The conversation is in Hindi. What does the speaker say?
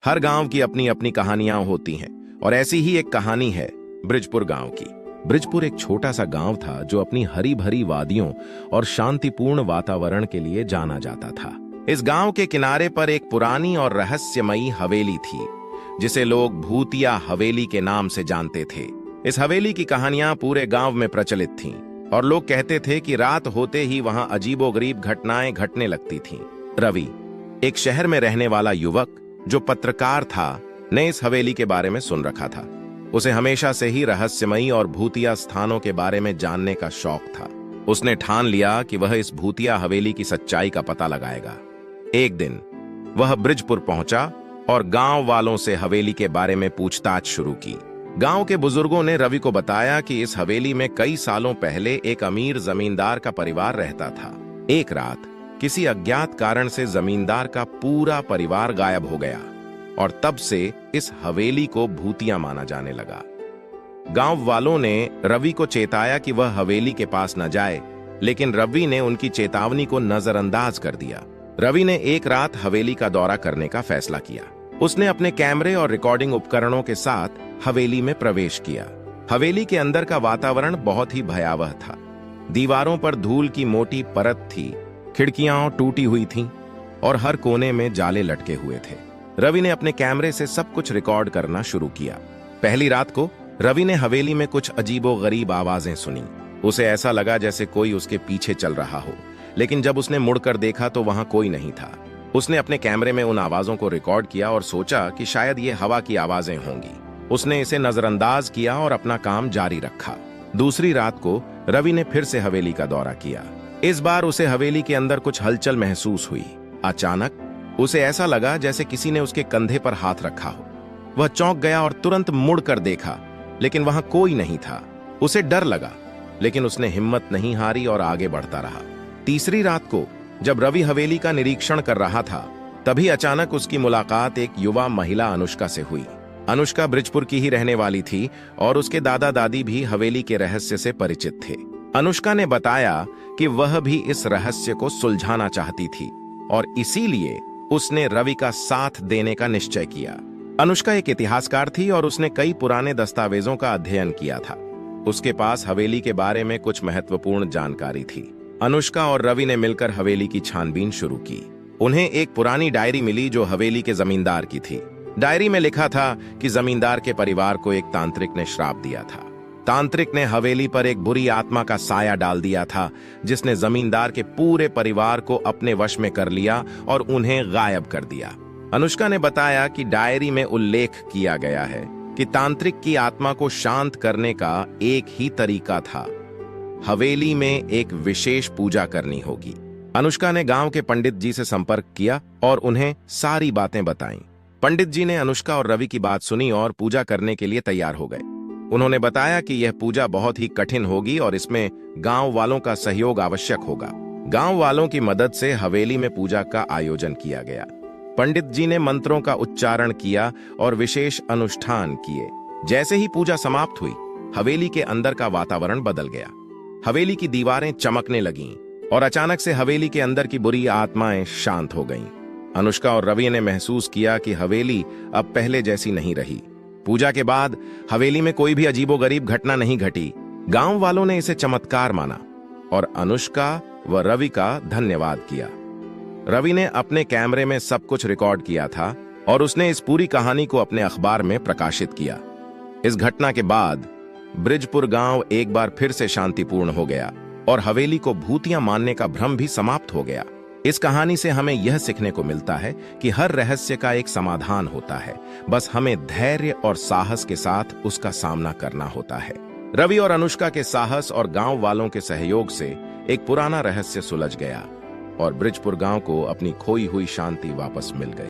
हर गांव की अपनी अपनी कहानियां होती हैं और ऐसी ही एक कहानी है ब्रिजपुर गांव की। ब्रिजपुर एक छोटा सा गांव था जो अपनी हरी भरी वादियों और शांतिपूर्ण वातावरण के लिए जाना जाता था। इस गांव के किनारे पर एक पुरानी और रहस्यमयी हवेली थी जिसे लोग भूतिया हवेली के नाम से जानते थे। इस हवेली की कहानियां पूरे गांव में प्रचलित थीं और लोग कहते थे कि रात होते ही वहां अजीबोगरीब घटनाएं घटने लगती थीं। रवि, एक शहर में रहने वाला युवक जो पत्रकार था, ने इस हवेली के बारे में सुन रखा था। उसे हमेशा से ही रहस्यमयी और भूतिया स्थानों के बारे में जानने का शौक था। उसने ठान लिया कि वह इस भूतिया हवेली की सच्चाई का पता लगाएगा। एक दिन वह ब्रिजपुर पहुंचा और गांव वालों से हवेली के बारे में पूछताछ शुरू की। गांव के बुजुर्गों ने रवि को बताया कि इस हवेली में कई सालों पहले एक अमीर जमींदार का परिवार रहता था। एक रात किसी अज्ञात कारण से जमींदार का पूरा परिवार गायब हो गया और तब से इस हवेली को भूतिया माना जाने लगा। गांव वालों ने रवि को चेताया कि वह हवेली के पास न जाए, लेकिन रवि ने उनकी चेतावनी को नजरअंदाज कर दिया। रवि ने एक रात हवेली का दौरा करने का फैसला किया। उसने अपने कैमरे और रिकॉर्डिंग उपकरणों के साथ हवेली में प्रवेश किया। हवेली के अंदर का वातावरण बहुत ही भयावह था। दीवारों पर धूल की मोटी परत थी, खिड़कियां टूटी हुई थीं और हर कोने में जाले लटके हुए थे। रवि ने अपने कैमरे से सब कुछ रिकॉर्ड करना शुरू किया। पहली रात को रवि ने हवेली में कुछ अजीबोगरीब आवाजें सुनी। उसे ऐसा लगा जैसे कोई उसके पीछे चल रहा हो, लेकिन जब उसने मुड़कर देखा तो वहां कोई नहीं था। उसने अपने कैमरे में उन आवाजों को रिकॉर्ड किया और सोचा कि शायद ये हवा की आवाजें होंगी। उसने इसे नजरअंदाज किया और अपना काम जारी रखा। दूसरी रात को रवि ने फिर से हवेली का दौरा किया। इस बार उसे हवेली के अंदर कुछ हलचल महसूस हुई। अचानक उसे ऐसा लगा जैसे किसी ने उसके कंधे पर हाथ रखा हो। वह चौंक गया और तुरंत मुड़कर देखा, लेकिन वहां कोई नहीं था। उसे डर लगा, लेकिन उसने हिम्मत नहीं हारी और आगे बढ़ता रहा। तीसरी रात को जब रवि हवेली का निरीक्षण कर रहा था, तभी अचानक उसकी मुलाकात एक युवा महिला अनुष्का से हुई। अनुष्का ब्रिजपुर की ही रहने वाली थी और उसके दादा दादी भी हवेली के रहस्य से परिचित थे। अनुष्का ने बताया कि वह भी इस रहस्य को सुलझाना चाहती थी और इसीलिए उसने रवि का साथ देने का निश्चय किया। अनुष्का एक इतिहासकार थी और उसने कई पुराने दस्तावेजों का अध्ययन किया था। उसके पास हवेली के बारे में कुछ महत्वपूर्ण जानकारी थी। अनुष्का और रवि ने मिलकर हवेली की छानबीन शुरू की। उन्हें एक पुरानी डायरी मिली जो हवेली के जमींदार की थी। डायरी में लिखा था कि जमींदार के परिवार को एक तांत्रिक ने श्राप दिया था। तांत्रिक ने हवेली पर एक बुरी आत्मा का साया डाल दिया था, जिसने जमींदार के पूरे परिवार को अपने वश में कर लिया और उन्हें गायब कर दिया। अनुष्का ने बताया कि डायरी में उल्लेख किया गया है कि तांत्रिक की आत्मा को शांत करने का एक ही तरीका था, हवेली में एक विशेष पूजा करनी होगी। अनुष्का ने गांव के पंडित जी से संपर्क किया और उन्हें सारी बातें बताईं। पंडित जी ने अनुष्का और रवि की बात सुनी और पूजा करने के लिए तैयार हो गए। उन्होंने बताया कि यह पूजा बहुत ही कठिन होगी और इसमें गांव वालों का सहयोग आवश्यक होगा। गांव वालों की मदद से हवेली में पूजा का आयोजन किया गया। पंडित जी ने मंत्रों का उच्चारण किया और विशेष अनुष्ठान किए। जैसे ही पूजा समाप्त हुई, हवेली के अंदर का वातावरण बदल गया। हवेली की दीवारें चमकने लगीं और अचानक से हवेली के अंदर की बुरी आत्माएं शांत हो गईं। अनुष्का और रवि ने महसूस किया कि हवेली अब पहले जैसी नहीं रही। पूजा के बाद हवेली में कोई भी अजीबोगरीब घटना नहीं घटी। गांव वालों ने इसे चमत्कार माना और अनुष्का व रवि का धन्यवाद किया। रवि ने अपने कैमरे में सब कुछ रिकॉर्ड किया था और उसने इस पूरी कहानी को अपने अखबार में प्रकाशित किया। इस घटना के बाद ब्रिजपुर गांव एक बार फिर से शांतिपूर्ण हो गया और हवेली को भूतिया मानने का भ्रम भी समाप्त हो गया। इस कहानी से हमें यह सीखने को मिलता है कि हर रहस्य का एक समाधान होता है, बस हमें धैर्य और साहस के साथ उसका सामना करना होता है। रवि और अनुष्का के साहस और गांव वालों के सहयोग से एक पुराना रहस्य सुलझ गया और ब्रिजपुर गांव को अपनी खोई हुई शांति वापस मिल गई।